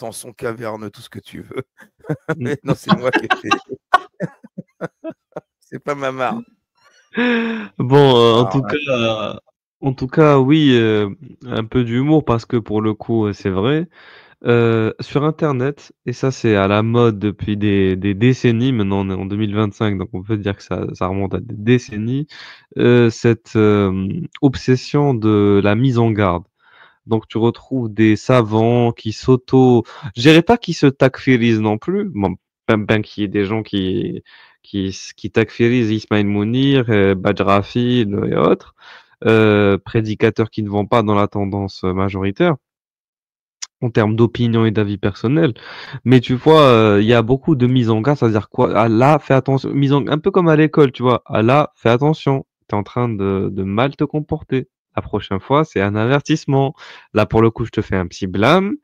ton son caverneux, tout ce que tu veux. Mmh. Mais non, c'est moi qui ai fait. C'est pas Mamar. Bon, Ah, en tout cas, oui, un peu d'humour parce que pour le coup, c'est vrai. Sur internet, et ça c'est à la mode depuis des décennies, maintenant on est en 2025, donc on peut dire que ça remonte à des décennies, cette, obsession de la mise en garde. Donc tu retrouves des savants qui je dirais pas qu'ils se takfirisent non plus, bon, ben qu'il y ait des gens qui takfirisent Ismaël Mounir, Badr et autres, prédicateurs qui ne vont pas dans la tendance majoritaire en termes d'opinion et d'avis personnels. Mais tu vois, il y a beaucoup de mise en garde, c'est-à-dire quoi? Ah là, fais attention, un peu comme à l'école, tu vois. Ah là, fais attention, tu es en train de mal te comporter. La prochaine fois, c'est un avertissement. Là, pour le coup, je te fais un petit blâme.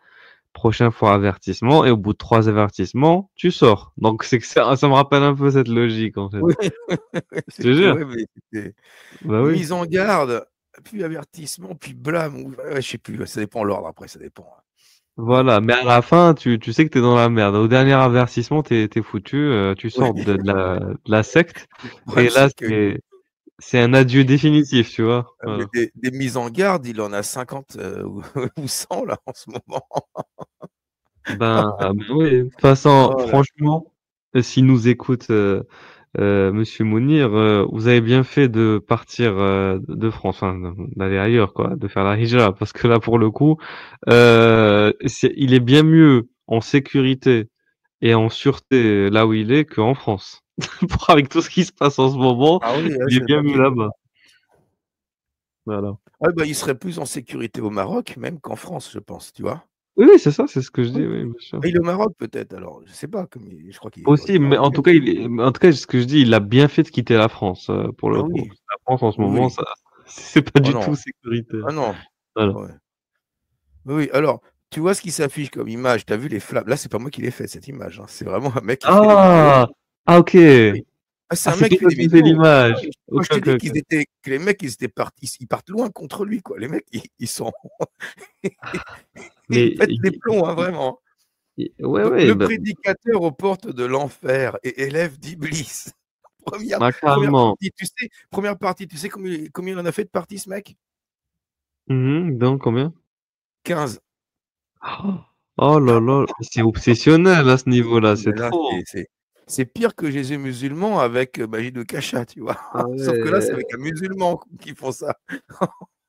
Prochaine fois, avertissement. Et au bout de 3 avertissements, tu sors. Donc, c'est que ça me rappelle un peu cette logique, en fait. oui, Je te c'était jure. ouais, mais c'était Bah oui. mise en garde, puis avertissement, puis blâme ou ouais, je sais plus, ça dépend l'ordre après, ça dépend. Ouais. Voilà. Mais à la fin, tu sais que t'es dans la merde. Au dernier avertissement, t'es foutu. Tu Oui. sors de la secte. Le problème, Et là, c'est que c'est un adieu définitif, tu vois. mais Voilà. des mises en garde, il en a 50 ou 100 là en ce moment. Ben oui. De toute façon, Oh là. franchement, s'il nous écoute, Monsieur Mounir, vous avez bien fait de partir de France, enfin d'aller ailleurs, quoi, de faire la hijra, parce que là, pour le coup, il est bien mieux en sécurité et en sûreté là où il est qu'en France. Avec tout ce qui se passe en ce moment, Ah oui, je il est savais bien pas mieux qu'il là-bas. Voilà. ouais, bah, il serait plus en sécurité au Maroc même qu'en France, je pense, tu vois? Oui, oui, c'est ça, c'est ce que je Oui. dis, oui, bien sûr. Ah, il est au Maroc peut-être alors, je sais pas comme je crois qu'il est Possible, d'origine mais en tout marocaine. cas, ce que je dis, il a bien fait de quitter la France, pour Ah le coup. oui, La France, en ce oui, moment, oui. ça c'est pas Oh du non, tout sécuritaire. ah non. Voilà. Ouais. Oui, oui, alors, tu vois ce qui s'affiche comme image? Tu as vu les flammes? Là, c'est pas moi qui l'ai fait cette image, hein, c'est vraiment un mec qui fait des vidéos. Ah! Ah OK. Oui. Ah, c'est Ah, un c'est mec qui fait toi des qui fais vidéos. Ah oui, l'image. quand OK, je te OK, dis OK. que les mecs, ils étaient partis ils partent loin contre lui, quoi. Les mecs, ils sont ils Mais pètent les plombs, hein, vraiment. ouais, Donc ouais, le bah, prédicateur aux portes de l'enfer et élève d'Iblis. Première bah, première carrément. partie, tu sais première partie, tu sais combien il en a fait de parties ce mec? Donc combien? 15. Oh là là, c'est obsessionnel à ce niveau-là, c'est Mais là, trop. c'est pire que Jésus musulman avec, Magie de Cacha, tu vois? Ah Sauf que là, c'est ouais. avec un musulman qui font ça.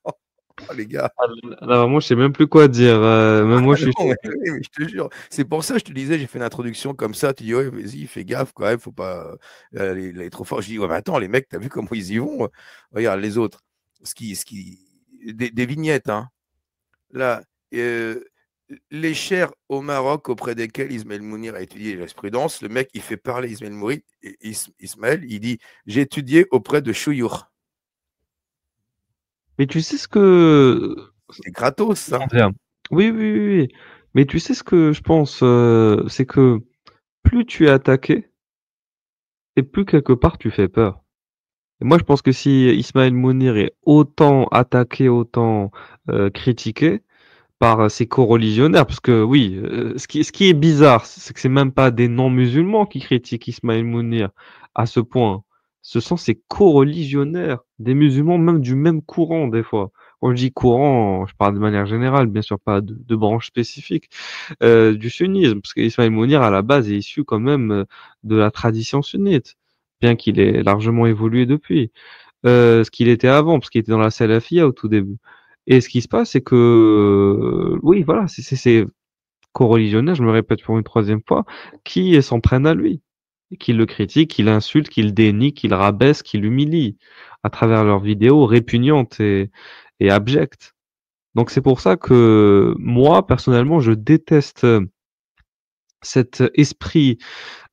Oh les gars. Ah là, vraiment, je sais même plus quoi dire, même moi, Ah je suis non, mais choqué. oui, mais je te jure. C'est pour ça, je te disais, j'ai fait une introduction comme ça, tu dis: «Ouais, vas-y, fais gaffe quand même, faut pas, aller trop fort». Je dis: «Ouais, mais attends, les mecs, tu as vu comment ils y vont? Regarde les autres». Ce qui des vignettes, hein. Là, les chers au Maroc auprès desquels Ismaël Mounir a étudié la jurisprudence, le mec, il fait parler Ismaël Mounir Ismaël, il dit: «J'ai étudié auprès de Chouyour». Mais tu sais ce que C'est gratos ça. comment dire? Oui, oui, oui, oui. Mais tu sais ce que je pense, c'est que plus tu es attaqué et plus quelque part tu fais peur. Et moi, je pense que si Ismaël Mounir est autant attaqué, autant, critiqué par, ses coreligionnaires, parce que oui, ce qui est bizarre, c'est que c'est même pas des non-musulmans qui critiquent Ismaël Mounir à ce point. Ce sont ses coreligionnaires, des musulmans même du même courant des fois. Quand je dis courant, je parle de manière générale, bien sûr, pas de branche spécifique, du sunnisme, parce qu'Ismaël Mounir à la base est issu quand même, de la tradition sunnite, bien qu'il ait largement évolué depuis. Ce qu'il était avant, parce qu'il était dans la salafia au tout début. Et ce qui se passe, c'est que, oui, voilà, c'est ces coreligionnaires, je me répète pour une troisième fois, qui s'en prennent à lui, qui le critiquent, qui l'insultent, qui le dénigrent, qui le rabaissent, qui l'humilient, à travers leurs vidéos répugnantes et abjectes. Donc c'est pour ça que moi, personnellement, je déteste, cet esprit,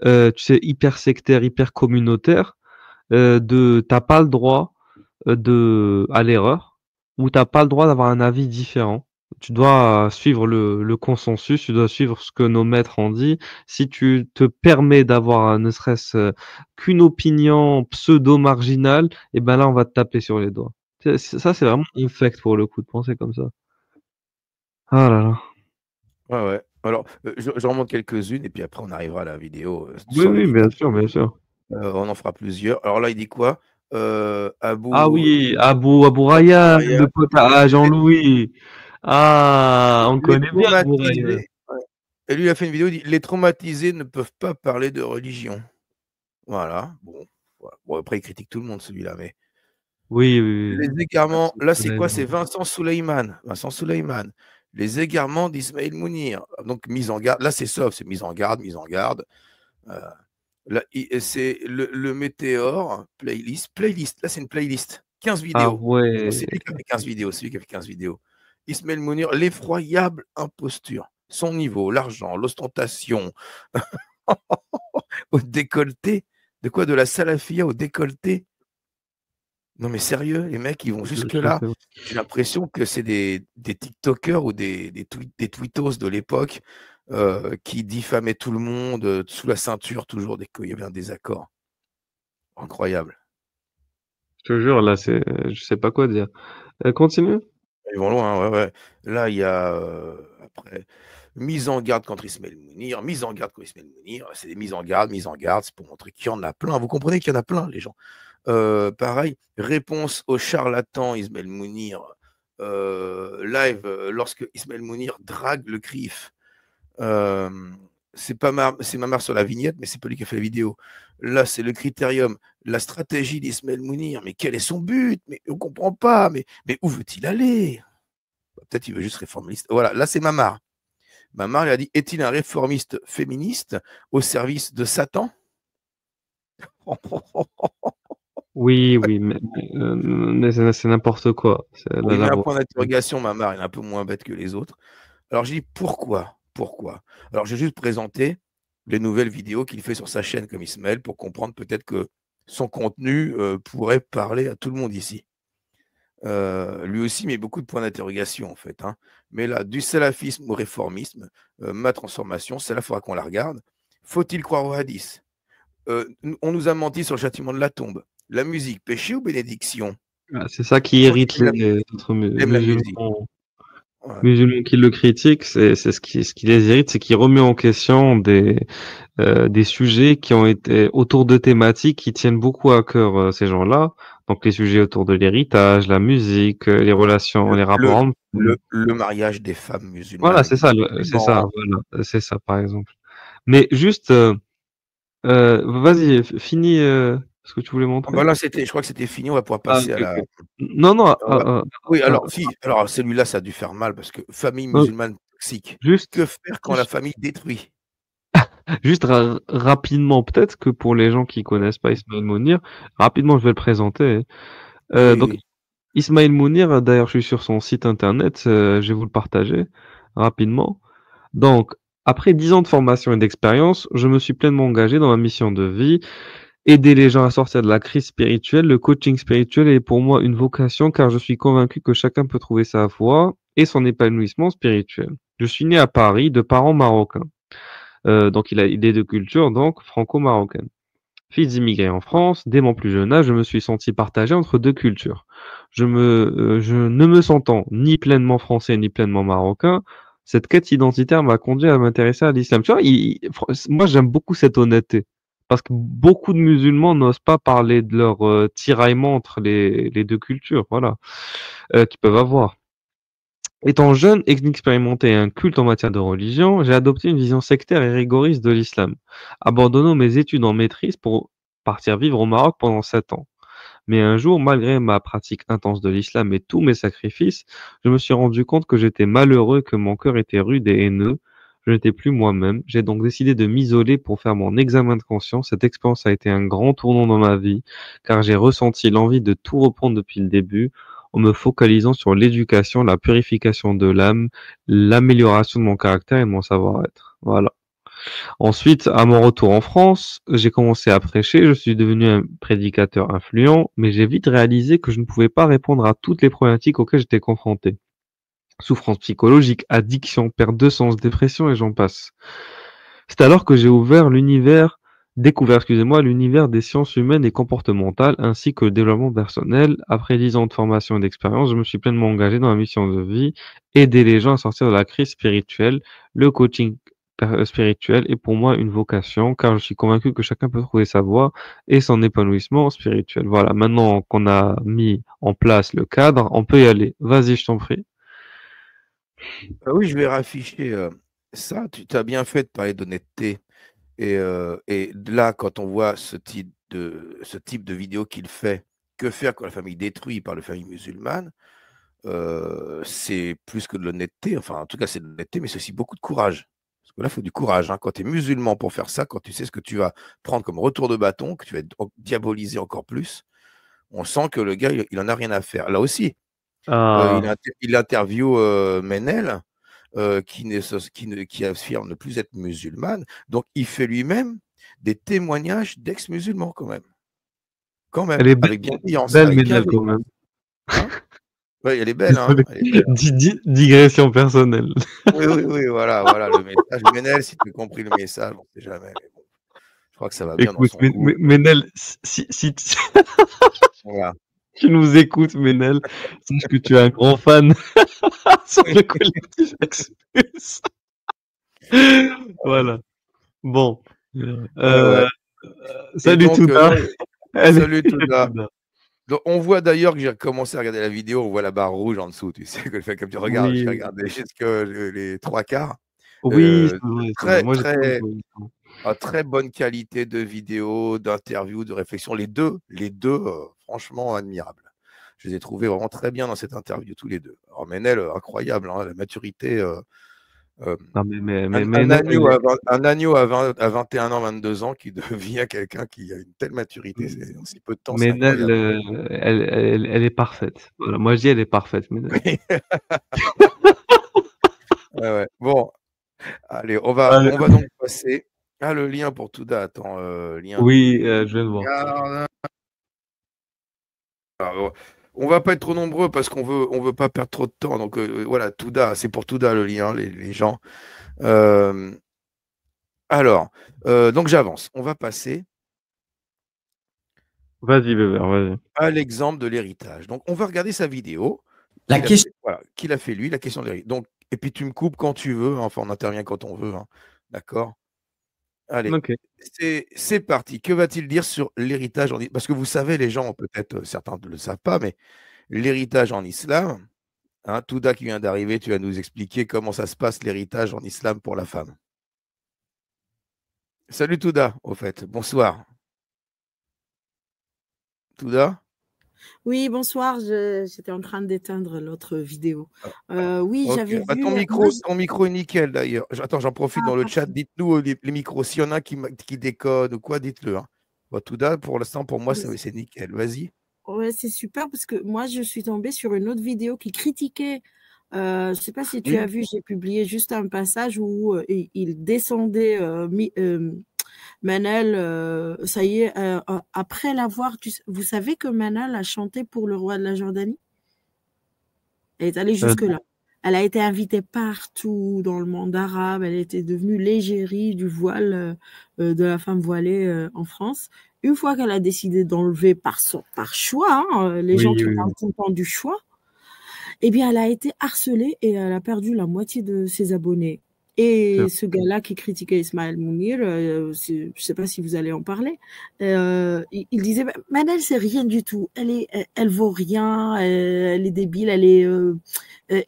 tu sais, hyper sectaire, hyper communautaire, de tu pas le droit, à l'erreur, ou t'as pas le droit d'avoir un avis différent. Tu dois suivre le consensus, tu dois suivre ce que nos maîtres ont dit. Si tu te permets d'avoir, ne serait-ce, qu'une opinion pseudo-marginale, et ben là, on va te taper sur les doigts. C'est vraiment infect pour le coup de penser comme ça. Ah là là. Ouais, ouais. Alors, j'en remonte quelques-unes et puis après on arrivera à la vidéo, Oui, sur les oui, bien visages. sûr, bien sûr. On en fera plusieurs. Alors là, il dit quoi? Ah Abou oui, Abou Rayyan, Raya, le pote à les Jean-Louis. Ah, on les connaît bien Abou Rayyan. traumatisés, ouais, et lui, il a fait une vidéo, il dit: «Les traumatisés ne peuvent pas parler de religion». Voilà, bon, voilà. Bon après il critique tout le monde celui-là, mais Oui, oui, les oui. égarements, là, c'est quoi? C'est Personnellement. Vincent Souleyman. Vincent Souleyman. Les égarements d'Ismaël Mounir. Donc mise en garde, là, c'est soft, c'est mise en garde, mise en garde. Heu, là, i c'est le météore playlist, là, c'est une playlist, 15 Ah vidéos. Donc ouais. c'est lui qui a fait 15 vidéos, c'est lui qui a fait 15 vidéos. Ismaël Mounir, l'effroyable imposture, son niveau, l'argent, l'ostentation, au décolleté. De quoi? De la salafia au décolleté? Non mais sérieux, les mecs, ils vont Je jusque-là? sais pas. J'ai l'impression que c'est des tiktokers ou des tweetos de l'époque, qui diffamaient tout le monde, sous la ceinture toujours dès qu'il y avait un désaccord. Incroyable. Je te jure, là, c'est, je sais pas quoi dire. Continue. Ils vont loin, ouais, ouais. Là, il y a, après, mise en garde contre Ismaël Mounir, mise en garde contre Ismaël Mounir. C'est des mises en garde, c'est pour montrer qu'il y en a plein. Vous comprenez qu'il y en a plein, les gens. Pareil, réponse au charlatan Ismaël Mounir, live, lorsque Ismaël Mounir drague le CRIF. C'est Mamar sur la vignette, mais c'est pas lui qui a fait la vidéo. Là, c'est le critérium, la stratégie d'Ismaël Mounir. Mais quel est son but? Mais on comprend pas. Mais où veut-il aller? Peut-être il veut juste réformiste. Voilà, là, c'est Mamar. Mamar, il a dit: est-il un réformiste féministe au service de Satan? Oui, oui, mais c'est n'importe quoi. Bon, il met Là, un bon. point d'interrogation, Mamar, il est un peu moins bête que les autres. Alors, j'ai dit: pourquoi? Pourquoi? Alors, j'ai juste présenté les nouvelles vidéos qu'il fait sur sa chaîne comme Ismaël pour comprendre peut-être que son contenu pourrait parler à tout le monde ici. Lui aussi met beaucoup de points d'interrogation, en fait, hein. Mais là, du salafisme au réformisme, ma transformation, celle-là, il faudra qu'on la regarde. Faut-il croire aux hadiths? On nous a menti sur le châtiment de la tombe. La musique, péché ou bénédiction? Ah, c'est ça qui Je crois qu'il irrite les autres aime la musique. musulmans. Ouais. Musulmans qui le critiquent, c'est ce qui les irrite, c'est qu'il remet en question des sujets qui ont été autour de thématiques qui tiennent beaucoup à cœur ces gens-là. Donc les sujets autour de l'héritage, la musique, les relations, Le les rapports le hommes-femmes. le mariage des femmes Voilà, musulmanes c'est avec ça, des musulmans. voilà, c'est ça par exemple. Mais juste, vas-y, finis ce que tu voulais Ah montrer. bah là, je crois que c'était fini, on va pouvoir Ah, passer à ok, la ok. Non, non, on va oui, alors si, alors celui-là, ça a dû faire mal parce que famille euh, musulmane toxique. juste, Que faire quand la famille détruit? juste rapidement, peut-être que pour les gens qui connaissent pas Ismaël Mounir, rapidement, je vais le présenter. Oui, Donc, oui. Ismaël Mounir, d'ailleurs, je suis sur son site internet, je vais vous le partager rapidement. Donc, après 10 ans de formation et d'expérience, je me suis pleinement engagé dans ma mission de vie, aider les gens à sortir de la crise spirituelle. Le coaching spirituel est pour moi une vocation car je suis convaincu que chacun peut trouver sa voie et son épanouissement spirituel. Je suis né à Paris de parents marocains. Donc, il est de culture donc franco-marocaine. Fils d'immigrés en France, dès mon plus jeune âge, je me suis senti partagé entre deux cultures. Je ne me sentant ni pleinement français ni pleinement marocain, cette quête identitaire m'a conduit à m'intéresser à l'islam. Tu vois, moi j'aime beaucoup cette honnêteté. Parce que beaucoup de musulmans n'osent pas parler de leur tiraillement entre les deux cultures, voilà, qu'ils peuvent avoir. Étant jeune et inexpérimenté et inculte en matière de religion, j'ai adopté une vision sectaire et rigoriste de l'islam, abandonnant mes études en maîtrise pour partir vivre au Maroc pendant 7 ans. Mais un jour, malgré ma pratique intense de l'islam et tous mes sacrifices, je me suis rendu compte que j'étais malheureux, que mon cœur était rude et haineux. Je n'étais plus moi-même. J'ai donc décidé de m'isoler pour faire mon examen de conscience. Cette expérience a été un grand tournant dans ma vie, car j'ai ressenti l'envie de tout reprendre depuis le début, en me focalisant sur l'éducation, la purification de l'âme, l'amélioration de mon caractère et de mon savoir-être. Voilà. Ensuite, à mon retour en France, j'ai commencé à prêcher, je suis devenu un prédicateur influent, mais j'ai vite réalisé que je ne pouvais pas répondre à toutes les problématiques auxquelles j'étais confronté. Souffrance psychologique, addiction, perte de sens, dépression et j'en passe. C'est alors que j'ai ouvert l'univers découvert, excusez-moi, l'univers des sciences humaines et comportementales ainsi que le développement personnel. Après 10 ans de formation et d'expérience, je me suis pleinement engagé dans la mission de vie, aider les gens à sortir de la crise spirituelle. Le coaching spirituel est pour moi une vocation car je suis convaincu que chacun peut trouver sa voie et son épanouissement spirituel. Voilà, maintenant qu'on a mis en place le cadre, on peut y aller. Vas-y, je t'en prie. Ah oui, je vais rafficher ça. Tu as bien fait de parler d'honnêteté. Et là, quand on voit ce type de vidéo qu'il fait, que faire quand la famille est détruite par la famille musulmane, c'est plus que de l'honnêteté. Enfin, en tout cas, c'est de l'honnêteté, mais c'est aussi beaucoup de courage. Parce que là, il faut du courage. Hein. Quand tu es musulman pour faire ça, quand tu sais ce que tu vas prendre comme retour de bâton, que tu vas être diabolisé encore plus, on sent que le gars, il en a rien à faire. Là aussi, Ah, il interviewe Menel, qui affirme ne plus être musulmane. Donc, il fait lui-même des témoignages d'ex-musulmans quand elle même, est avec bienveillance, belle, avec Ménel, quand bienveillance. même. Hein. Ouais, elle est belle, hein, Désolé. elle est belle. Digression personnelle. Oui, oui, oui, voilà, voilà le message. Menel, si tu as compris le message, on ne sait jamais. Mais bon, je crois que ça va bien dans Écoute, son couple. Ménel, si Voilà. tu nous écoutes, Ménel, sache que tu es un grand fan sur le collectif Express. Voilà. Bon. Ouais, Euh, ouais. Et salut donc, Touda. salut Allez, Touda. Touda. Donc, on voit d'ailleurs que j'ai commencé à regarder la vidéo, on voit la barre rouge en dessous. Tu sais, que comme tu regardes, j'ai Oui, regardé jusque les trois quarts. oui, Euh, c'est vrai. très, Moi, j'ai pas très, encore vu ça. très bonne qualité de vidéo, d'interview, de réflexion. Les deux franchement admirables. Je les ai trouvés vraiment très bien dans cette interview, tous les deux. Alors, Menel, incroyable, hein, la maturité. Euh, Non, mais Ménel, un agneau à 21 ans, 22 ans qui devient quelqu'un qui a une telle maturité en si peu de temps, c'est Ménel, incroyable. elle est parfaite. Voilà, moi, je dis elle est parfaite, Ménel. Ouais, ouais. Bon, allez, Allez. on va donc passer. Ah, le lien pour Touda. Attends, lien Oui, du. je viens de voir. Regarde. Alors, on va pas être trop nombreux parce on veut pas perdre trop de temps. Donc voilà, Touda, c'est pour Touda le lien, les gens. Euh, alors, donc j'avance. On va passer Vas-y, bébé, vas-y. à l'exemple de l'héritage. Donc, on va regarder sa vidéo La question. qu'il a fait lui, la question de l'héritage. Donc, et puis tu me coupes quand tu veux. Hein, enfin, on intervient quand on veut. Hein, d'accord? Allez, Ok. c'est parti. Que va-t-il dire sur l'héritage en islam? Parce que vous savez, les gens, peut-être certains ne le savent pas, mais l'héritage en islam, hein, Touda qui vient d'arriver, tu vas nous expliquer comment ça se passe l'héritage en islam pour la femme. Salut Touda, au fait. Bonsoir. Touda? Oui, bonsoir. J'étais en train d'éteindre l'autre vidéo. Oui, Ok. j'avais Bah, vu. Moi, ton micro est nickel d'ailleurs. Attends, j'en profite ah, dans le chat. parfait. Dites-nous les micros. S'il y en a qui décodent ou quoi, dites-le. Hein. Bon, Touda, pour l'instant, pour moi, c'est nickel. Vas-y. Ouais, c'est super parce que moi, je suis tombée sur une autre vidéo qui critiquait. Je ne sais pas si tu Oui. as vu, j'ai publié juste un passage où il descendait Manel. Ça y est, après l'avoir. Vous savez que Manel a chanté pour le roi de la Jordanie? Elle est allée jusque-là. Elle a été invitée partout dans le monde arabe. Elle était devenue l'égérie du voile de la femme voilée en France. Une fois qu'elle a décidé d'enlever par choix, hein, les gens Oui, qui oui, étaient oui. contents du choix, eh bien, elle a été harcelée et elle a perdu la moitié de ses abonnés. C'est Et ce gars-là qui critiquait Ismaël Mounir, je ne sais pas si vous allez en parler, il disait, Manel, c'est rien du tout. Elle vaut rien, elle est débile, elle est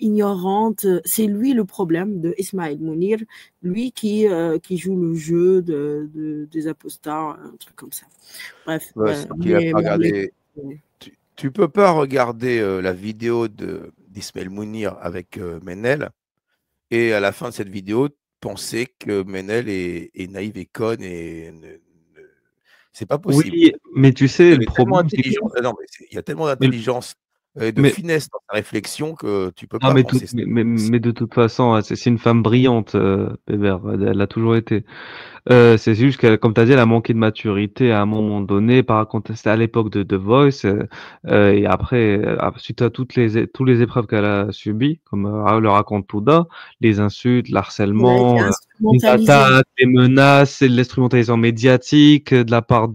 ignorante. C'est lui le problème de Ismaël Mounir, lui qui joue le jeu des apostats, un truc comme ça. Bref, C'est qu'il a pas regardé. Tu peux pas regarder la vidéo d'Ismaël Mounir avec Menel et à la fin de cette vidéo penser que Menel est naïve et conne c'est pas possible. Oui, mais tu sais, le Elle est tellement problème, c'est que intelligente. Non, mais il y a tellement mais d'intelligence et de Mais, finesse dans sa réflexion que tu peux non, pas mais, penser ça. mais de toute façon, c'est une femme brillante, Bébert. Elle l'a toujours été. C'est juste que, comme tu as dit, elle a manqué de maturité à un moment donné, par contre, c'était à l'époque de The Voice, et après, suite à tous les épreuves qu'elle a subies, comme le raconte Touda, les insultes, Elle a été l'harcèlement, les instrumentalisée. attaques, les menaces, et l'instrumentalisation médiatique de la part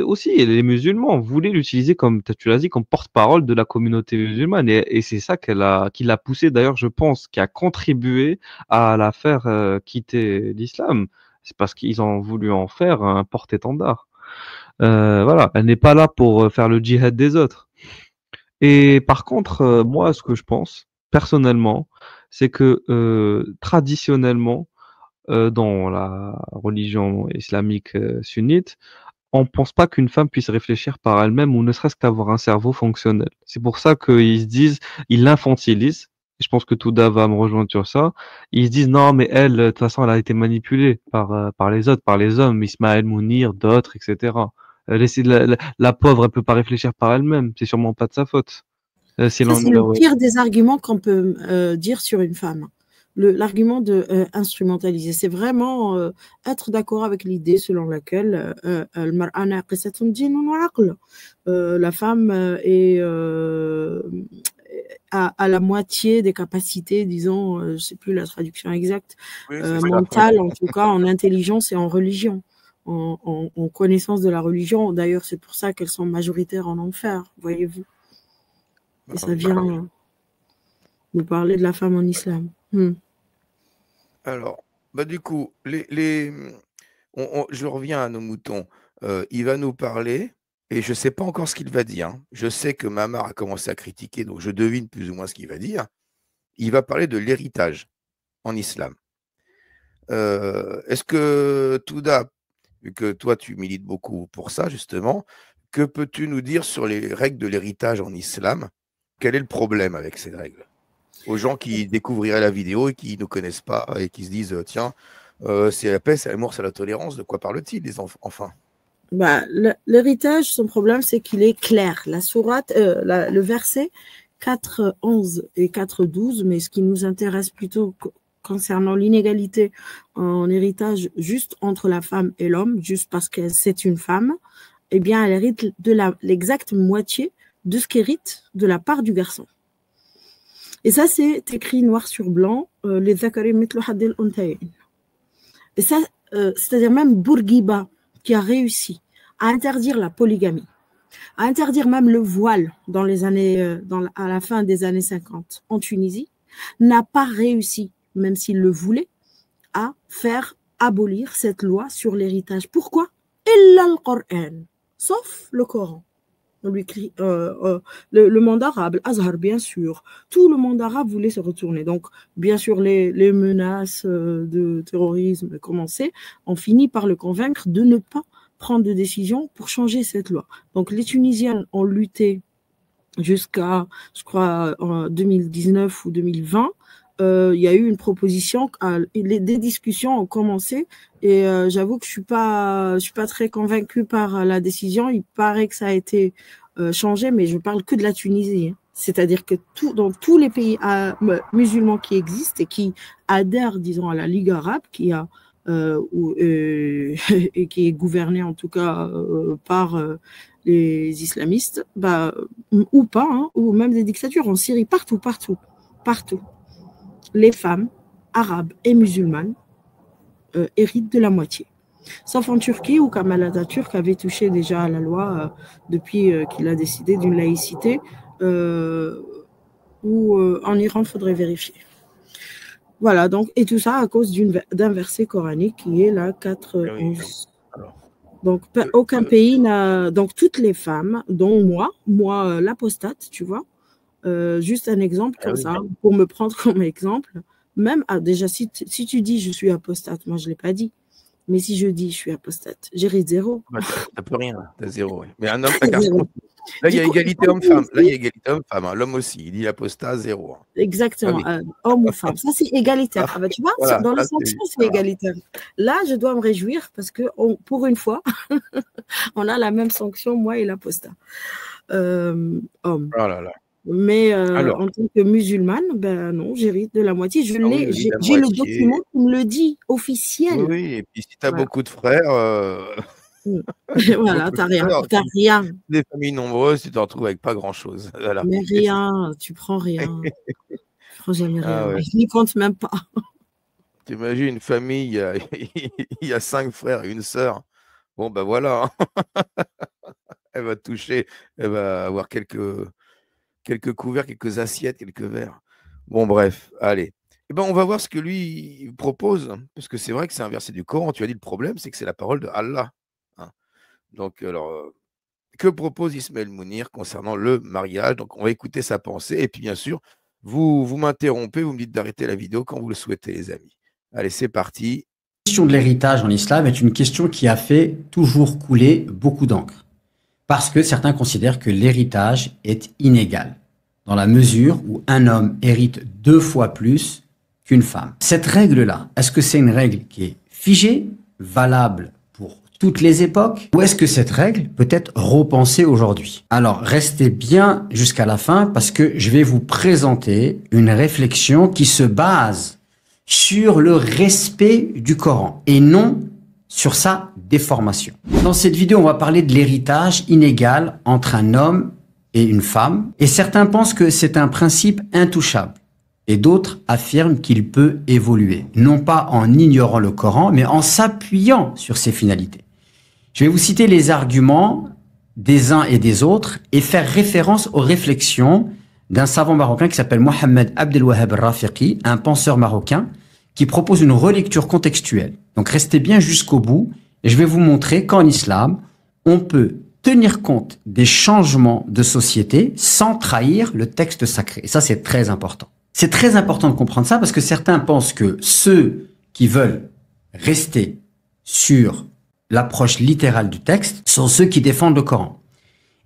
aussi, les musulmans voulaient l'utiliser comme, tu l'as dit, comme porte-parole de la communauté musulmane, et c'est ça qui l'a poussé, d'ailleurs, je pense, qui a contribué à la faire quitter l'islam. C'est parce qu'ils ont voulu en faire un porte-étendard. Voilà, elle n'est pas là pour faire le djihad des autres. Et par contre, moi, ce que je pense, personnellement, c'est que traditionnellement, dans la religion islamique sunnite, on ne pense pas qu'une femme puisse réfléchir par elle-même ou ne serait-ce qu'avoir un cerveau fonctionnel. C'est pour ça qu'ils se disent, ils l'infantilisent. Je pense que Touda va me rejoindre sur ça. Ils se disent non, mais elle, de toute façon, elle a été manipulée par les autres, par les hommes, Ismaël Mounir, d'autres, etc. La pauvre, elle peut pas réfléchir par elle-même. C'est sûrement pas de sa faute. Si Ça, l'on c'est le pire des arguments qu'on peut dire sur une femme. L'argument de instrumentaliser, c'est vraiment être d'accord avec l'idée selon laquelle la femme a la moitié des capacités, disons, je ne sais plus la traduction exacte, Oui, c'est ça. mentale, en tout cas, en intelligence et en religion, en connaissance de la religion. D'ailleurs, c'est pour ça qu'elles sont majoritaires en enfer, voyez-vous. Et ça vient nous parler de la femme en islam. Alors, bah du coup, je reviens à nos moutons. Il va nous parler, et je ne sais pas encore ce qu'il va dire, hein. Je sais que Mamar a commencé à critiquer, donc je devine plus ou moins ce qu'il va dire. Il va parler de l'héritage en islam. Est-ce que, Touda, vu que toi tu milites beaucoup pour ça, justement, que peux-tu nous dire sur les règles de l'héritage en islam? Quel est le problème avec ces règles? Aux gens qui découvriraient la vidéo et qui ne connaissent pas et qui se disent tiens, c'est la paix, c'est l'amour, c'est la tolérance, de quoi parle-t-il, les enfants, enfin? Bah, l'héritage, son problème, c'est qu'il est clair. La sourate, le verset 4.11 et 4.12, mais ce qui nous intéresse plutôt concernant l'inégalité en héritage juste entre la femme et l'homme, juste parce que c'est une femme, eh bien, elle hérite de l'exacte moitié de ce qu'hérite de la part du garçon. Et ça, c'est écrit noir sur blanc, les Zakari mitlu haddil untayn. Et ça, c'est-à-dire même Bourguiba, qui a réussi à interdire la polygamie, à interdire même le voile dans les années, à la fin des années 50 en Tunisie, n'a pas réussi, même s'il le voulait, à faire abolir cette loi sur l'héritage. Pourquoi? Illa al-Qur'an, sauf le Coran. On lui crie, le monde arabe, Azhar bien sûr, tout le monde arabe voulait se retourner. Donc, bien sûr, les menaces de terrorisme commençaient, on finit par le convaincre de ne pas prendre de décision pour changer cette loi. Donc, les Tunisiens ont lutté jusqu'à, je crois, en 2019 ou 2020. Il y a eu une proposition, des discussions ont commencé et j'avoue que je suis pas très convaincue par la décision. Il paraît que ça a été changé, mais je parle que de la Tunisie. Hein. C'est-à-dire que dans tous les pays musulmans qui existent et qui adhèrent, disons, à la Ligue arabe, qui a et qui est gouvernée en tout cas par les islamistes, ou pas, hein, ou même des dictatures en Syrie, partout. Les femmes arabes et musulmanes héritent de la moitié. Sauf en Turquie, où Kemal Atatürk avait touché déjà à la loi depuis qu'il a décidé d'une laïcité, ou en Iran, il faudrait vérifier. Voilà, donc, et tout ça à cause d'un verset coranique qui est la 4.11. Donc, aucun pays n'a... Donc, toutes les femmes, dont moi l'apostate, tu vois, juste un exemple comme ça, pour me prendre comme exemple. Même, déjà, si tu dis je suis apostate, moi je ne l'ai pas dit, mais si je dis je suis apostate, j'hérite 0. Bah, t'as plus rien, t'as 0. Oui. Mais un homme, un garçon, là il y a égalité homme-femme. Là il y a égalité homme-femme. Hein. L'homme aussi, il dit apostat 0. Hein. Exactement, ah, oui. Homme ou femme. Ça c'est égalitaire. Ah, bah, tu vois, voilà, dans les sanctions c'est égalitaire. Là, je dois me réjouir parce que pour une fois, on a la même sanction, moi et l'apostat. homme. Oh là là. Mais Alors, en tant que musulmane, ben non, j'hérite de la moitié. ah oui, oui, la J'ai le moitié. document qui me le dit, Oui, officiel. oui, et puis si tu as Voilà. beaucoup de frères, Mm. Voilà, beaucoup de t'as rien, frères, t'as rien. des familles nombreuses, tu te retrouves avec pas grand-chose. Voilà. Mais rien, tu prends rien. Tu prends jamais Ah rien. ouais. Je n'y compte même pas. T'imagines une famille, il y a 5 frères et une sœur. Bon, ben voilà, hein. Elle va toucher, elle va avoir quelques couverts, quelques assiettes, quelques verres. Bon, bref, allez. Eh ben, on va voir ce que lui il propose, hein, parce que c'est vrai que c'est un verset du Coran. Tu as dit le problème, c'est que c'est la parole de Allah, hein. Donc, alors, que propose Ismaël Mounir concernant le mariage? Donc, on va écouter sa pensée. Et puis, bien sûr, vous m'interrompez, vous me dites d'arrêter la vidéo quand vous le souhaitez, les amis. Allez, c'est parti. La question de l'héritage en islam est une question qui a fait toujours couler beaucoup d'encre. Parce que certains considèrent que l'héritage est inégal, dans la mesure où un homme hérite 2 fois plus qu'une femme. Cette règle-là, est-ce que c'est une règle qui est figée, valable pour toutes les époques, ou est-ce que cette règle peut être repensée aujourd'hui? Alors, restez bien jusqu'à la fin parce que je vais vous présenter une réflexion qui se base sur le respect du Coran et non sur sa déformation. Dans cette vidéo, on va parler de l'héritage inégal entre un homme et une femme. Et certains pensent que c'est un principe intouchable. Et d'autres affirment qu'il peut évoluer. Non pas en ignorant le Coran, mais en s'appuyant sur ses finalités. Je vais vous citer les arguments des uns et des autres et faire référence aux réflexions d'un savant marocain qui s'appelle Mohamed Abdelwahab Rafiqi, un penseur marocain, qui propose une relecture contextuelle. Donc restez bien jusqu'au bout et je vais vous montrer qu'en islam, on peut tenir compte des changements de société sans trahir le texte sacré. Et ça, c'est très important. C'est très important de comprendre ça parce que certains pensent que ceux qui veulent rester sur l'approche littérale du texte sont ceux qui défendent le Coran.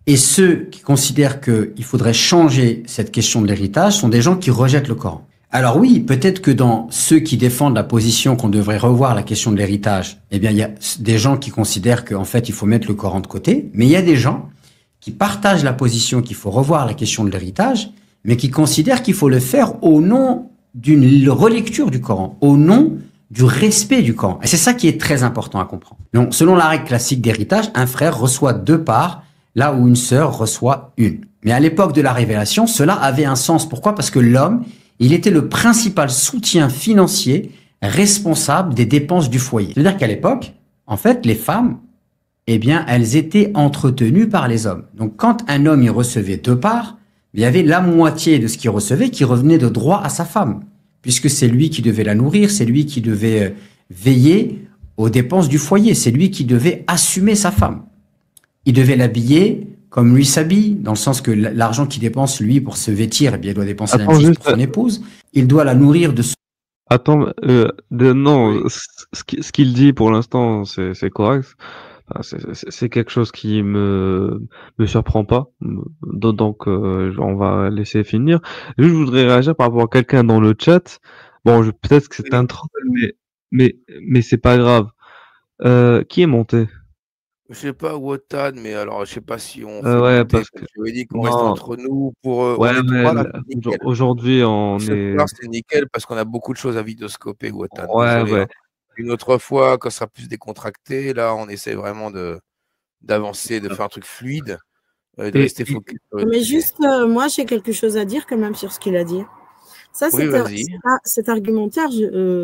Et ceux qui considèrent qu'il faudrait changer cette question de l'héritage sont des gens qui rejettent le Coran. Alors oui, peut-être que dans ceux qui défendent la position qu'on devrait revoir la question de l'héritage, eh bien, il y a des gens qui considèrent qu'en fait, il faut mettre le Coran de côté, mais il y a des gens qui partagent la position qu'il faut revoir la question de l'héritage, mais qui considèrent qu'il faut le faire au nom d'une relecture du Coran, au nom du respect du Coran. Et c'est ça qui est très important à comprendre. Donc, selon la règle classique d'héritage, un frère reçoit 2 parts, là où une sœur reçoit 1. Mais à l'époque de la révélation, cela avait un sens. Pourquoi? Parce que l'homme, il était le principal soutien financier responsable des dépenses du foyer. C'est-à-dire qu'à l'époque, en fait, les femmes, eh bien, elles étaient entretenues par les hommes. Donc, quand un homme y recevait 2 parts, il y avait la moitié de ce qu'il recevait qui revenait de droit à sa femme, puisque c'est lui qui devait la nourrir, c'est lui qui devait veiller aux dépenses du foyer, c'est lui qui devait assumer sa femme. Il devait l'habiller comme lui s'habille, dans le sens que l'argent qu'il dépense, lui, pour se vêtir, eh bien, il doit dépenser la même chose pour son épouse. Il doit la nourrir de... Attends, non, Oui. ce qu'il dit pour l'instant, c'est correct. Enfin, c'est quelque chose qui me surprend pas. Donc, on va laisser finir. Juste, je voudrais réagir par rapport à quelqu'un dans le chat. Bon, peut-être que c'est un troll, mais c'est pas grave. Qui est monté? Je sais pas, Wotan, mais alors, je sais pas si on fait Ouais, monter, parce comme que tu avais dit, qu'on reste non, entre nous pour. ouais, On est ouais, 3 là, c'est nickel. aujourd'hui, on Ce est, soir, c'est nickel parce qu'on a beaucoup de choses à vidéoscoper, Wotan. ouais, Désolé, ouais. hein. Une autre fois, quand ça sera plus décontracté, là, on essaie vraiment d'avancer, de faire un truc fluide, de Et, rester focus sur le Mais sujet. juste, moi, j'ai quelque chose à dire quand même sur ce qu'il a dit. Ça, Oui, vas-y. cet argumentaire,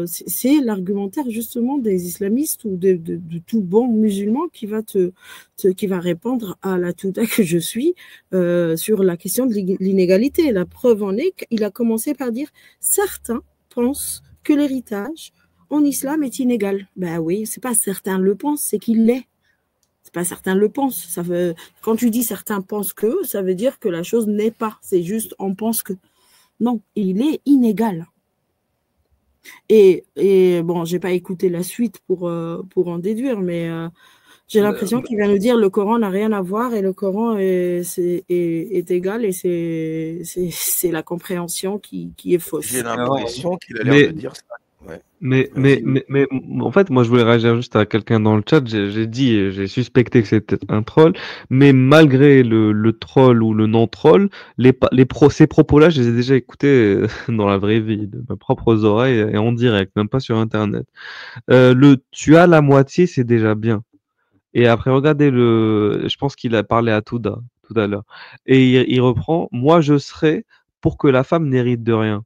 c'est l'argumentaire justement des islamistes ou de tout bon musulman qui va répondre à la Touda que je suis sur la question de l'inégalité. La preuve en est qu'il a commencé par dire certains pensent que l'héritage en islam est inégal. Ben oui, c'est pas certains le pensent, c'est qu'il l'est. C'est pas certains le pensent. Ça veut, quand tu dis certains pensent que, ça veut dire que la chose n'est pas. C'est juste on pense que. Non, il est inégal. Et bon, j'ai pas écouté la suite pour en déduire, mais j'ai l'impression qu'il va nous dire le Coran n'a rien à voir et le Coran est égal et c'est la compréhension qui est fausse. J'ai l'impression qu'il a l'air de dire ça. Ouais. Mais, Vas-y. en fait, moi, je voulais réagir juste à quelqu'un dans le chat. J'ai suspecté que c'était un troll, mais malgré le troll ou le non-troll, ces propos-là, je les ai déjà écoutés dans la vraie vie, de mes propres oreilles et en direct, même pas sur Internet. Tu as la moitié, c'est déjà bien. Et après, regardez je pense qu'il a parlé à Touda tout à l'heure. Et il reprend, moi, je serais pour que la femme n'hérite de rien.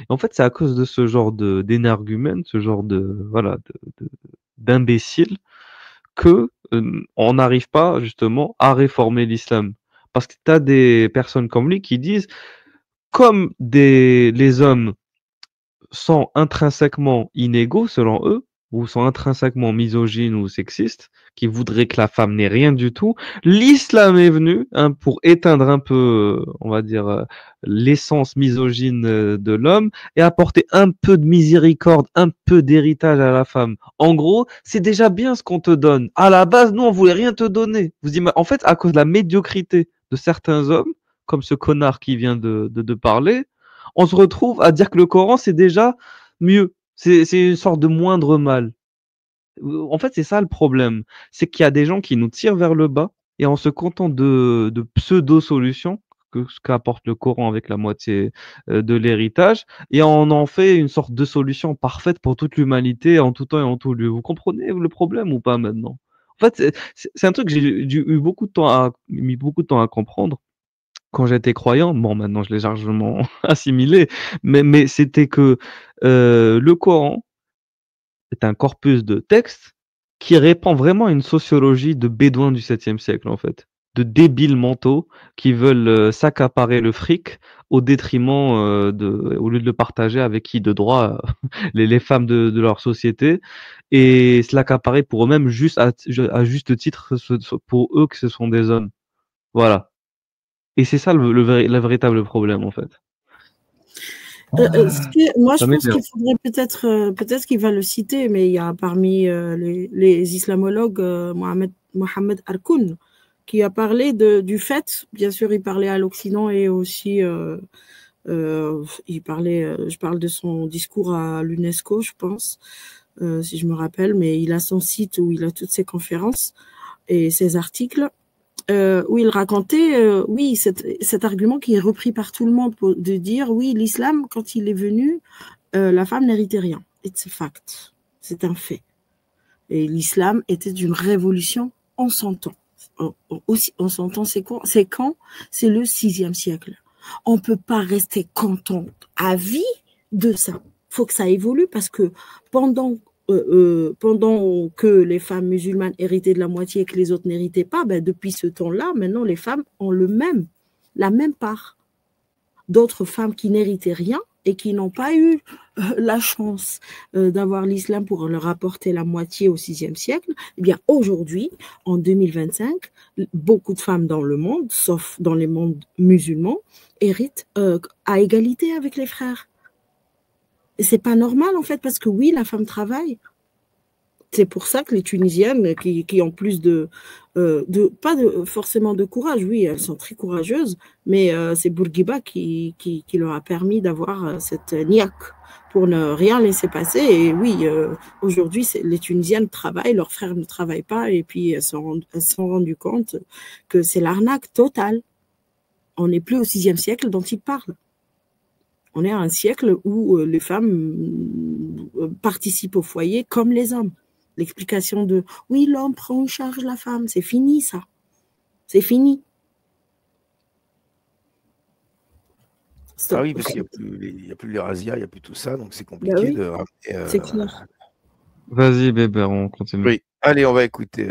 En fait, c'est à cause de ce genre d'énergumène, ce genre voilà, d'imbécile que on n'arrive pas justement à réformer l'islam. Parce que tu as des personnes comme lui qui disent, comme les hommes sont intrinsèquement inégaux selon eux, ou sont intrinsèquement misogynes ou sexistes, qui voudraient que la femme n'ait rien du tout, l'islam est venu pour éteindre un peu, on va dire, l'essence misogyne de l'homme et apporter un peu de miséricorde, un peu d'héritage à la femme. En gros, c'est déjà bien ce qu'on te donne. À la base, nous, on voulait rien te donner. En fait, à cause de la médiocrité de certains hommes, comme ce connard qui vient de parler, on se retrouve à dire que le Coran, c'est déjà mieux. C'est une sorte de moindre mal. En fait, c'est ça le problème. C'est qu'il y a des gens qui nous tirent vers le bas et en se contentant de pseudo-solutions, que ce qu'apporte le Coran avec la moitié de l'héritage, et on en fait une sorte de solution parfaite pour toute l'humanité en tout temps et en tout lieu. Vous comprenez le problème ou pas maintenant? En fait, c'est un truc que j'ai eu mis beaucoup de temps à comprendre quand j'étais croyant. Bon, maintenant je l'ai largement assimilé, mais c'était que le Coran est un corpus de textes qui répand vraiment à une sociologie de bédouins du 7e siècle, en fait. De débiles mentaux qui veulent s'accaparer le fric au détriment au lieu de le partager avec qui de droit, les femmes de leur société, et se l'accaparer pour eux-mêmes juste à juste titre pour eux que ce sont des hommes. Voilà. Et c'est ça le véritable problème, en fait. Moi, je Ça pense m'énerve. qu'il faudrait peut-être qu'il va le citer, mais il y a parmi les islamologues Mohamed Harkoun qui a parlé du fait, bien sûr, il parlait à l'Occident et aussi il parlait, je parle de son discours à l'UNESCO, je pense, si je me rappelle, mais il a son site où il a toutes ses conférences et ses articles. Où il racontait, oui, cet argument qui est repris par tout le monde de dire, oui, l'islam, quand il est venu, la femme n'héritait rien. It's a fact. C'est un fait. Et l'islam était une révolution en son temps. Aussi, en son temps, c'est quand? C'est le 6e siècle. On peut pas rester content à vie de ça. Faut que ça évolue parce que pendant que les femmes musulmanes héritaient de la moitié et que les autres n'héritaient pas, ben depuis ce temps-là, maintenant les femmes ont la même part. D'autres femmes qui n'héritaient rien et qui n'ont pas eu la chance d'avoir l'islam pour leur apporter la moitié au 6e siècle, eh bien aujourd'hui, en 2025, beaucoup de femmes dans le monde, sauf dans les mondes musulmans, héritent à égalité avec les frères. Et c'est pas normal en fait, parce que oui, la femme travaille. C'est pour ça que les Tunisiennes qui ont plus forcément de courage, oui, elles sont très courageuses, mais c'est Bourguiba qui leur a permis d'avoir cette niaque pour ne rien laisser passer. Et oui, aujourd'hui, les Tunisiennes travaillent, leurs frères ne travaillent pas, et puis elles se sont rendues compte que c'est l'arnaque totale. On n'est plus au 6e siècle dont ils parlent. On est à un siècle où les femmes participent au foyer comme les hommes. L'explication de « oui, l'homme prend en charge la femme », c'est fini ça. C'est fini. Stop. Ah oui, parce qu'il n'y a plus les razzias, il n'y a plus tout ça, donc c'est compliqué oui, de ramener. C'est clair. Vas-y, bébé, on continue. Oui, allez, on va écouter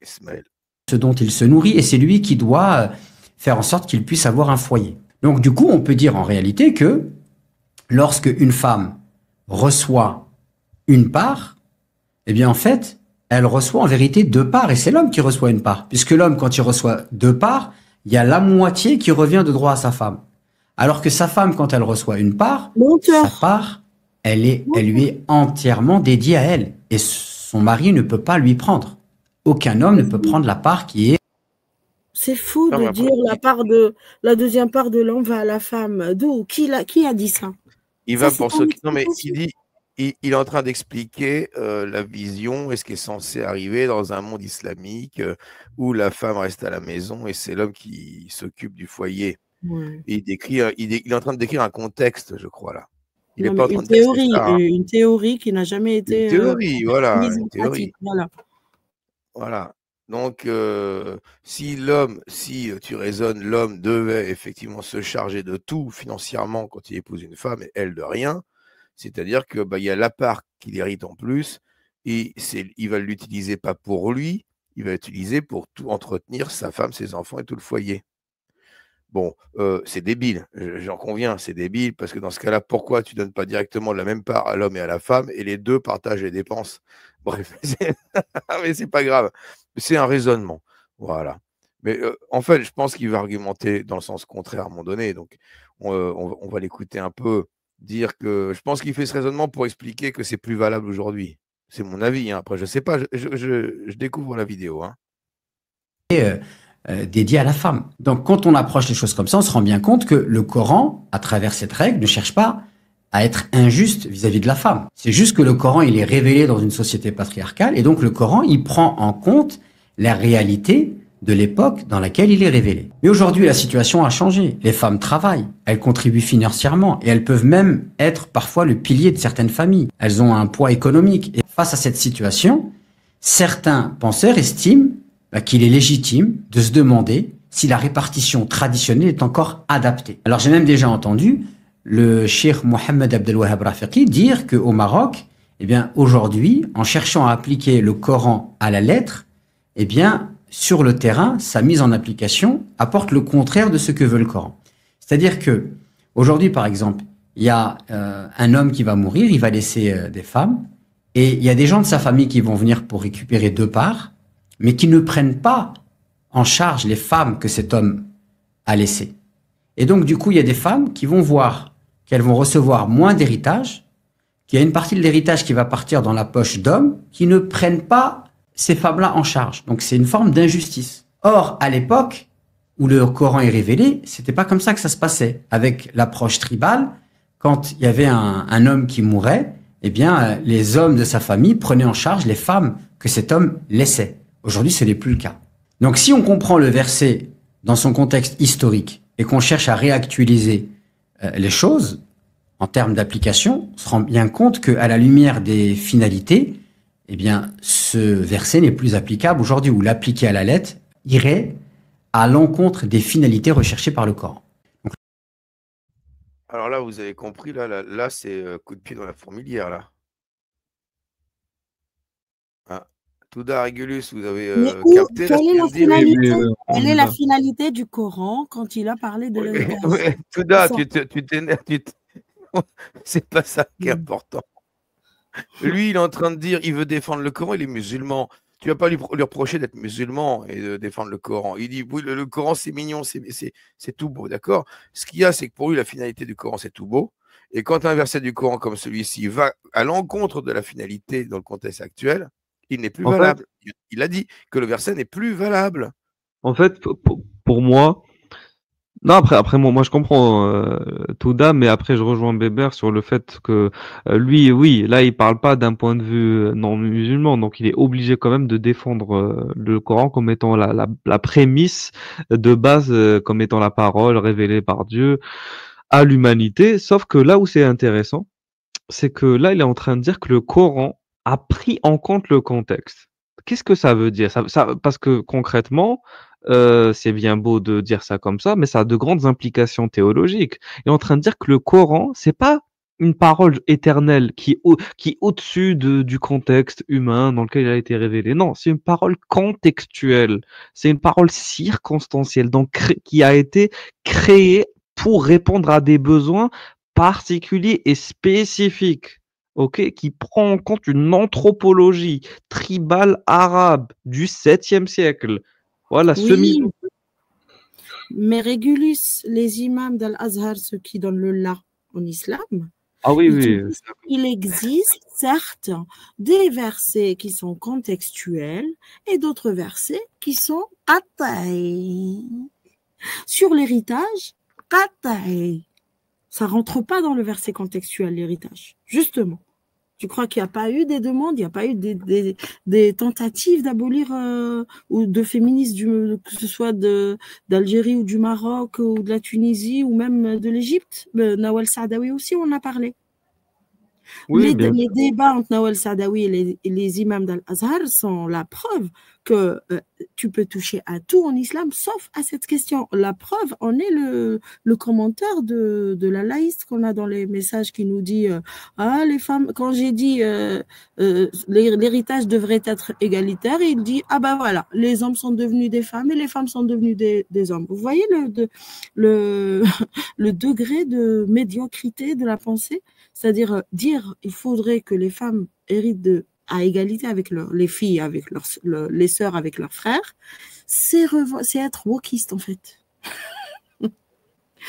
Ismaël. Ce dont il se nourrit, et c'est lui qui doit faire en sorte qu'il puisse avoir un foyer. Donc du coup, on peut dire en réalité que lorsque une femme reçoit une part, eh bien en fait, elle reçoit en vérité 2 parts, et c'est l'homme qui reçoit une part. Puisque l'homme, quand il reçoit 2 parts, il y a la moitié qui revient de droit à sa femme. Alors que sa femme, quand elle reçoit une part, sa part, elle lui est entièrement dédiée à elle. Et son mari ne peut pas lui prendre. Aucun homme ne peut prendre la part qui est... C'est fou de dire la deuxième part de l'homme va à la femme. D'où? Qui a dit ça? Il va pour ceux qui... Non, mais il est en train d'expliquer la vision et ce qui est censé arriver dans un monde islamique où la femme reste à la maison et c'est l'homme qui s'occupe du foyer. Ouais. Et il est en train de décrire un contexte, je crois, là. Il n'est Non, pas mais en train de dire que c'est ça, hein. une théorie qui n'a jamais Une été théorie, voilà, mise une en pratique. théorie. Voilà. Voilà. Donc, si tu raisonnes, l'homme devait effectivement se charger de tout financièrement quand il épouse une femme et elle de rien, c'est-à-dire que il y a la part qu'il hérite en plus et il va l'utiliser pas pour lui, il va l'utiliser pour tout entretenir sa femme, ses enfants et tout le foyer. Bon, c'est débile, j'en conviens, c'est débile parce que dans ce cas-là, pourquoi tu donnes pas directement la même part à l'homme et à la femme et les deux partagent les dépenses? Bref, mais c'est pas grave, c'est un raisonnement, voilà. Mais en fait, je pense qu'il va argumenter dans le sens contraire à un moment donné, donc on va l'écouter un peu dire que je pense qu'il fait ce raisonnement pour expliquer que c'est plus valable aujourd'hui. C'est mon avis, hein. Après je sais pas, je découvre la vidéo, hein. Dédié à la femme. Donc quand on approche les choses comme ça, on se rend bien compte que le Coran, à travers cette règle, ne cherche pas à être injuste vis-à-vis de la femme. C'est juste que le Coran, il est révélé dans une société patriarcale et donc le Coran, il prend en compte la réalité de l'époque dans laquelle il est révélé. Mais aujourd'hui, la situation a changé. Les femmes travaillent, elles contribuent financièrement et elles peuvent même être parfois le pilier de certaines familles. Elles ont un poids économique. Et face à cette situation, certains penseurs estiment qu'il est légitime de se demander si la répartition traditionnelle est encore adaptée. Alors j'ai même déjà entendu le cheikh Mohamed Abdelwahab Rafiki dire qu'au Maroc, eh bien aujourd'hui, en cherchant à appliquer le Coran à la lettre, eh bien sur le terrain, sa mise en application apporte le contraire de ce que veut le Coran. C'est-à-dire que aujourd'hui, par exemple, il y a un homme qui va mourir, il va laisser des femmes, et il y a des gens de sa famille qui vont venir pour récupérer 2 parts, mais qui ne prennent pas en charge les femmes que cet homme a laissées. Et donc, du coup, il y a des femmes qui vont voir qu'elles vont recevoir moins d'héritage, qu'il y a une partie de l'héritage qui va partir dans la poche d'hommes qui ne prennent pas ces femmes-là en charge. Donc, c'est une forme d'injustice. Or, à l'époque où le Coran est révélé, c'était pas comme ça que ça se passait. Avec l'approche tribale, quand il y avait un homme qui mourait, eh bien, les hommes de sa famille prenaient en charge les femmes que cet homme laissait. Aujourd'hui, ce n'est plus le cas. Donc, si on comprend le verset dans son contexte historique et qu'on cherche à réactualiser les choses en termes d'application, on se rend bien compte qu'à la lumière des finalités, eh bien, ce verset n'est plus applicable aujourd'hui, ou l'appliquer à la lettre irait à l'encontre des finalités recherchées par le Coran. Donc, alors là, vous avez compris, là c'est coup de pied dans la fourmilière, là. Ah. Touda Régulus, vous avez capté là, ce qu'il vient de dire? Quelle est la finalité du Coran quand il a parlé de l'héritage? Ouais, Touda, tu t'énerves, c'est pas ça qui est important. Lui, il est en train de dire, il veut défendre le Coran, il est musulman. Tu vas pas lui reprocher d'être musulman et de défendre le Coran. Il dit, oui, le Coran, c'est mignon, c'est tout beau, d'accord? Ce qu'il y a, c'est que pour lui, la finalité du Coran, c'est tout beau. Et quand un verset du Coran comme celui-ci va à l'encontre de la finalité dans le contexte actuel, il n'est plus valable. Il a dit que le verset n'est plus valable. En fait, pour moi, non, après moi je comprends Touda, mais après je rejoins Bébert sur le fait que lui, oui, là il parle pas d'un point de vue non musulman, donc il est obligé quand même de défendre le Coran comme étant la prémisse de base, comme étant la parole révélée par Dieu à l'humanité. Sauf que là où c'est intéressant, c'est que là il est en train de dire que le Coran a pris en compte le contexte. Qu'est-ce que ça veut dire? Parce que concrètement, c'est bien beau de dire ça comme ça, mais ça a de grandes implications théologiques. Il est en train de dire que le Coran, c'est pas une parole éternelle qui est au-dessus du contexte humain dans lequel il a été révélé. Non, c'est une parole contextuelle. C'est une parole circonstancielle, donc qui a été créée pour répondre à des besoins particuliers et spécifiques. Ok, qui prend en compte une anthropologie tribale arabe du 7e siècle. Voilà, oui. Mais Régulus, les imams d'Al-Azhar, ceux qui donnent le la en islam, il existe certes des versets qui sont contextuels et d'autres versets qui sont qat'i. Sur l'héritage, qat'i. Ça rentre pas dans le verset contextuel, l'héritage, justement. Tu crois qu'il n'y a pas eu des demandes, il n'y a pas eu des tentatives d'abolir ou de féministes, que ce soit d'Algérie ou du Maroc ou de la Tunisie ou même de l'Égypte. Nawal Saadawi aussi, on en a parlé. Oui, Les débats entre Nawal Saadawi et les imams d'Al-Azhar sont la preuve que tu peux toucher à tout en islam, sauf à cette question. La preuve en est le commentaire de la laïste qu'on a dans les messages qui nous dit ah, les femmes, quand j'ai dit l'héritage devrait être égalitaire, il dit ah ben voilà, les hommes sont devenus des femmes et les femmes sont devenues des hommes. Vous voyez le degré de médiocrité de la pensée? C'est-à-dire dire il faudrait que les femmes héritent à égalité avec les filles, avec les sœurs, avec leurs frères, c'est être wokiste en fait.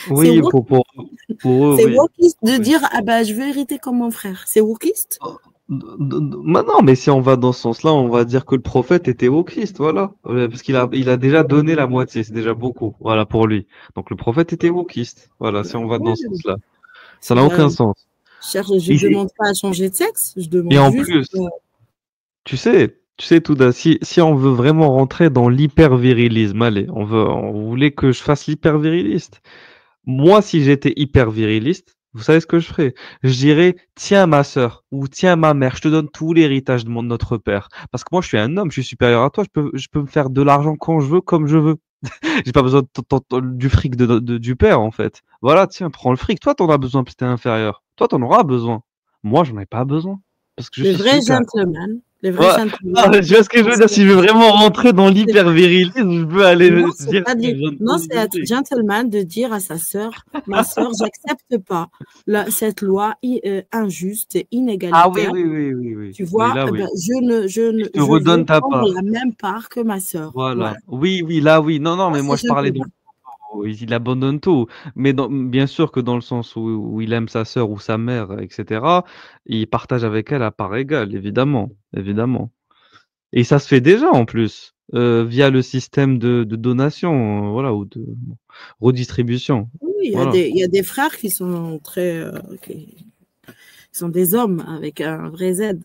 Oui, pour eux, c'est oui. wokiste de dire ah ben je veux hériter comme mon frère. C'est wokiste. Non, mais si on va dans ce sens-là, on va dire que le prophète était wokiste, voilà. Parce qu'il a déjà donné la moitié, c'est déjà beaucoup, voilà, pour lui. Donc le prophète était wokiste, voilà, si on va dans ce sens-là. Ça n'a aucun sens. Je ne demande pas à changer de sexe, je demande et en juste... plus, tu sais, Touda, si on veut vraiment rentrer dans l'hyper-virilisme, allez, on voulait que je fasse l'hyper-viriliste. Moi, si j'étais hyper-viriliste, vous savez ce que je ferais? Je dirais, tiens ma sœur, ou tiens ma mère, je te donne tout l'héritage de notre père. Parce que moi, je suis un homme, je suis supérieur à toi, je peux me faire de l'argent quand je veux, comme je veux. J'ai pas besoin du fric du père, en fait. Voilà, tiens, prends le fric. Toi, t'en as besoin parce que t'es inférieur. Toi, t'en auras besoin. Moi, j'en ai pas besoin. Parce que je suis vrai super. gentleman. Les vrais Ouais. gentlemen. Tu vois ce que je veux dire? Si je veux vraiment rentrer dans l'hyper-virilisme, je peux aller Non, dire. c'est être gentleman de dire à sa sœur, ma sœur, j'accepte pas cette loi injuste et inégalitaire. Ah oui. Tu vois, oui, là, oui. je te redonne ta part. la même part que ma sœur. Voilà. Oui, là, oui. Non, mais moi, je parlais dans il abandonne tout. Mais bien sûr que dans le sens où il aime sa sœur ou sa mère, etc., il partage avec elle à part égale, évidemment. Et ça se fait déjà en plus, via le système de donation, voilà, ou de redistribution. Oui, il Voilà. y a des frères qui sont qui sont des hommes avec un vrai Z.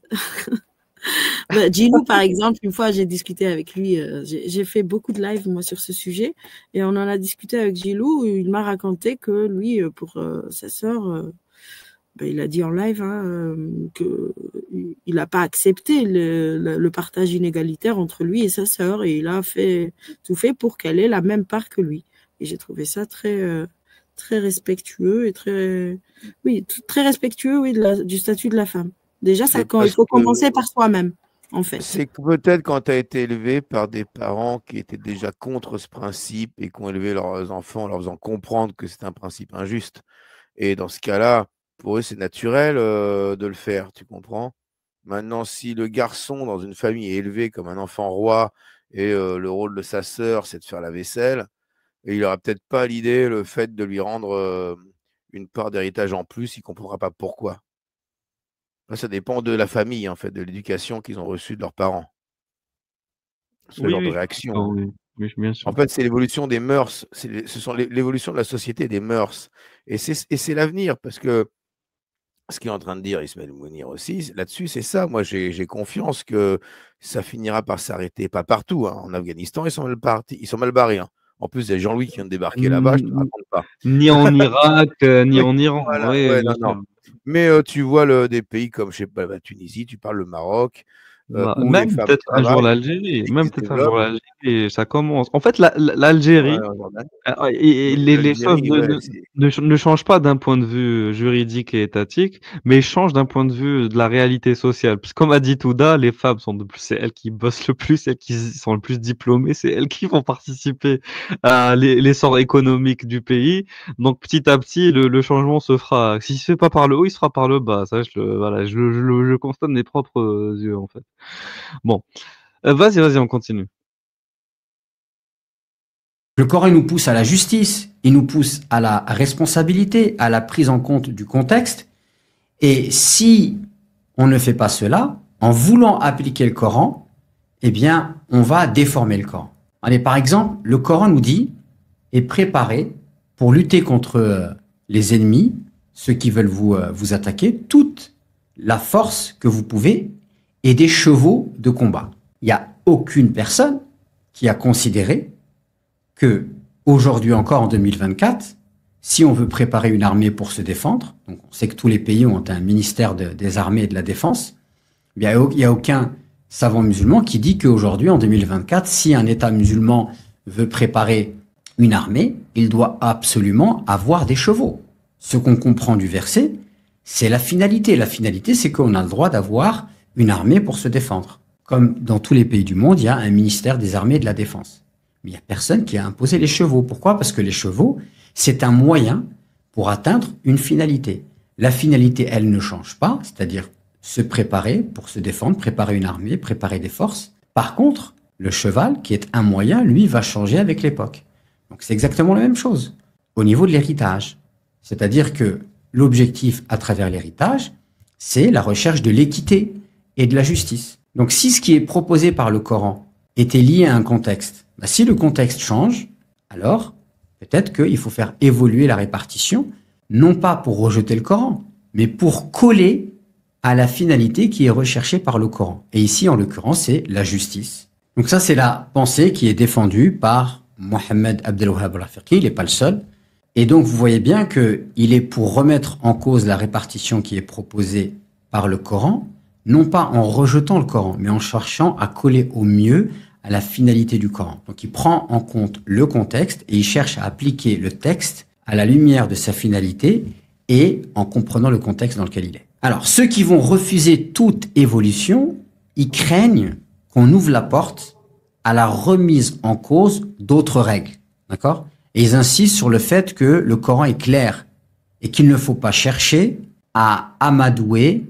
Gilou, par exemple, une fois, j'ai discuté avec lui. J'ai fait beaucoup de live, moi, sur ce sujet. Et on en a discuté avec Gilou. Il m'a raconté que lui, pour sa sœur, il a dit en live qu'il n'a pas accepté le partage inégalitaire entre lui et sa sœur. Et il a tout fait pour qu'elle ait la même part que lui. Et j'ai trouvé ça très respectueux et très respectueux, oui, du statut de la femme. Déjà, il faut commencer par soi-même, en fait. C'est que peut-être quand tu as été élevé par des parents qui étaient déjà contre ce principe et qui ont élevé leurs enfants en leur faisant comprendre que c'est un principe injuste. Et dans ce cas-là, pour eux, c'est naturel de le faire, tu comprends? Maintenant, si le garçon dans une famille est élevé comme un enfant roi et le rôle de sa sœur, c'est de faire la vaisselle, et il n'aura peut-être pas l'idée, le fait de lui rendre une part d'héritage en plus, il ne comprendra pas pourquoi. Ça dépend de la famille, en fait, de l'éducation qu'ils ont reçue de leurs parents. Ce genre de réaction. Oui, bien sûr. En fait, c'est l'évolution des mœurs. Ce sont l'évolution de la société des mœurs. Et c'est l'avenir, parce que ce qu'il est en train de dire Ismaël Mounir aussi, là-dessus, c'est ça. Moi, j'ai confiance que ça finira par s'arrêter. Pas partout. Hein. En Afghanistan, ils sont mal partis, ils sont mal barrés. Hein. En plus, il y a Jean-Louis qui vient de débarquer là-bas, je ne te raconte pas. Ni en Irak, ni en Iran. Voilà, ouais, non. Mais tu vois des pays comme, je sais pas, la Tunisie, tu parles le Maroc. Même peut-être un jour l'Algérie. Ça commence. En fait, l'Algérie, les choses ne changent pas d'un point de vue juridique et étatique, mais changent d'un point de vue de la réalité sociale. Parce que comme a dit Touda, les femmes c'est elles qui bossent le plus, elles qui sont le plus diplômées, c'est elles qui vont participer à l'essor économique du pays. Donc petit à petit, le changement se fera. S'il se fait pas par le haut, il se fera par le bas. Ça, je le constate de mes propres yeux, en fait. Bon, vas-y, on continue. Le Coran nous pousse à la justice, il nous pousse à la responsabilité, à la prise en compte du contexte. Et si on ne fait pas cela, en voulant appliquer le Coran, eh bien, on va déformer le Coran. Allez, par exemple, le Coran nous dit « est préparé pour lutter contre les ennemis, ceux qui veulent vous attaquer, toute la force que vous pouvez et des chevaux de combat. Il n'y a aucune personne qui a considéré que aujourd'hui encore en 2024, si on veut préparer une armée pour se défendre, donc on sait que tous les pays ont un ministère des armées et de la défense, il n'y a aucun savant musulman qui dit qu'aujourd'hui, en 2024, si un État musulman veut préparer une armée, il doit absolument avoir des chevaux. Ce qu'on comprend du verset, c'est la finalité. La finalité, c'est qu'on a le droit d'avoir une armée pour se défendre. Comme dans tous les pays du monde, il y a un ministère des armées et de la défense. Mais il n'y a personne qui a imposé les chevaux. Pourquoi? Parce que les chevaux, c'est un moyen pour atteindre une finalité. La finalité, elle ne change pas, c'est-à-dire se préparer pour se défendre, préparer une armée, préparer des forces. Par contre, le cheval, qui est un moyen, lui, va changer avec l'époque. Donc c'est exactement la même chose au niveau de l'héritage. C'est-à-dire que l'objectif à travers l'héritage, c'est la recherche de l'équité et de la justice. Donc si ce qui est proposé par le Coran était lié à un contexte, si le contexte change, alors peut-être qu'il faut faire évoluer la répartition, non pas pour rejeter le Coran, mais pour coller à la finalité qui est recherchée par le Coran. Et ici, en l'occurrence, c'est la justice. Donc ça, c'est la pensée qui est défendue par Mohammed Abdel Wahhab al-Rafiqi, il n'est pas le seul. Et donc, vous voyez bien qu'il est pour remettre en cause la répartition qui est proposée par le Coran, non pas en rejetant le Coran, mais en cherchant à coller au mieux à la finalité du Coran. Donc, il prend en compte le contexte et il cherche à appliquer le texte à la lumière de sa finalité et en comprenant le contexte dans lequel il est. Alors, ceux qui vont refuser toute évolution, ils craignent qu'on ouvre la porte à la remise en cause d'autres règles. D'accord? Et ils insistent sur le fait que le Coran est clair et qu'il ne faut pas chercher à amadouer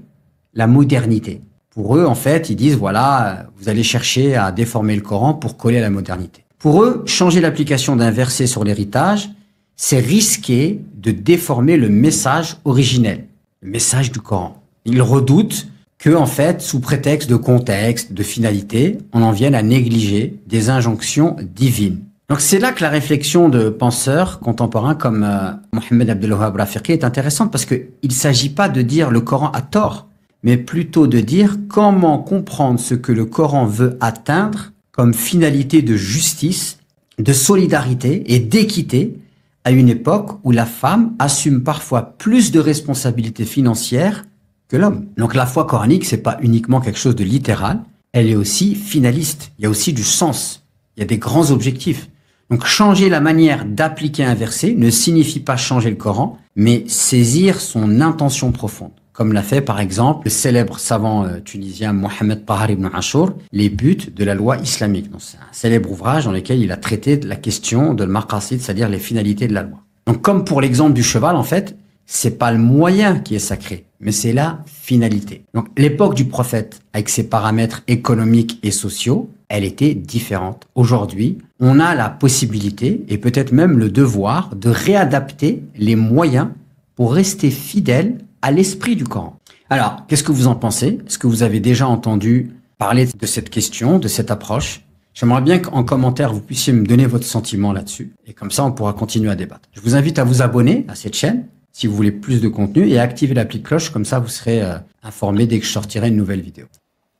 la modernité. Pour eux, en fait, ils disent, voilà, vous allez chercher à déformer le Coran pour coller à la modernité. Pour eux, changer l'application d'un verset sur l'héritage, c'est risquer de déformer le message originel, le message du Coran. Ils redoutent que, en fait, sous prétexte de contexte, de finalité, on en vienne à négliger des injonctions divines. Donc c'est là que la réflexion de penseurs contemporains comme Mohammed Abdel Wahhab al-Rafiqi est intéressante parce qu'il ne s'agit pas de dire le Coran a tort, mais plutôt de dire comment comprendre ce que le Coran veut atteindre comme finalité de justice, de solidarité et d'équité à une époque où la femme assume parfois plus de responsabilités financières que l'homme. Donc la foi coranique, c'est pas uniquement quelque chose de littéral, elle est aussi finaliste, il y a aussi du sens, il y a des grands objectifs. Donc changer la manière d'appliquer un verset ne signifie pas changer le Coran, mais saisir son intention profonde. Comme l'a fait par exemple le célèbre savant tunisien Mohamed Tahar ibn Ashur, les buts de la loi islamique. C'est un célèbre ouvrage dans lequel il a traité de la question de al-maqasid, c'est-à-dire les finalités de la loi. Donc comme pour l'exemple du cheval, en fait, c'est pas le moyen qui est sacré, mais c'est la finalité. Donc l'époque du prophète, avec ses paramètres économiques et sociaux, elle était différente. Aujourd'hui, on a la possibilité et peut-être même le devoir de réadapter les moyens pour rester fidèle à l'esprit du Coran. Alors, qu'est-ce que vous en pensez? Est-ce que vous avez déjà entendu parler de cette question, de cette approche? J'aimerais bien qu'en commentaire, vous puissiez me donner votre sentiment là-dessus. Et comme ça, on pourra continuer à débattre. Je vous invite à vous abonner à cette chaîne si vous voulez plus de contenu et à activer la petite cloche. Comme ça, vous serez informé dès que je sortirai une nouvelle vidéo.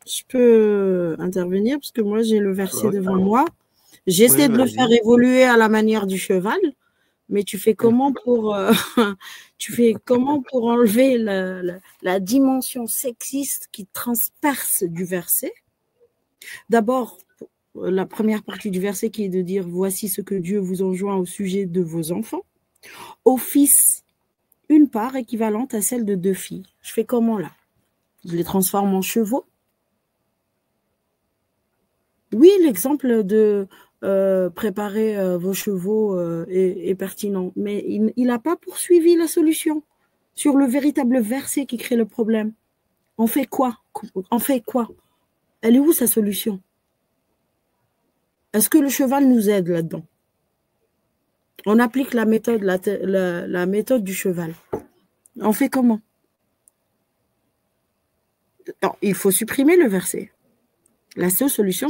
Je peux intervenir parce que moi, j'ai le verset devant moi. J'essaie de le faire évoluer à la manière du cheval. Mais tu fais comment pour enlever la dimension sexiste qui transperce du verset? D'abord, la première partie du verset qui est de dire « Voici ce que Dieu vous enjoint au sujet de vos enfants. Au fils, une part équivalente à celle de 2 filles. » Je fais comment là? Je les transforme en chevaux? Oui, l'exemple de préparer vos chevaux est pertinent, mais il n'a pas poursuivi la solution sur le véritable verset qui crée le problème. On fait quoi? Elle est où sa solution? Est-ce que le cheval nous aide là-dedans? On applique la méthode, la méthode du cheval. On fait comment? Non, il faut supprimer le verset. La seule solution,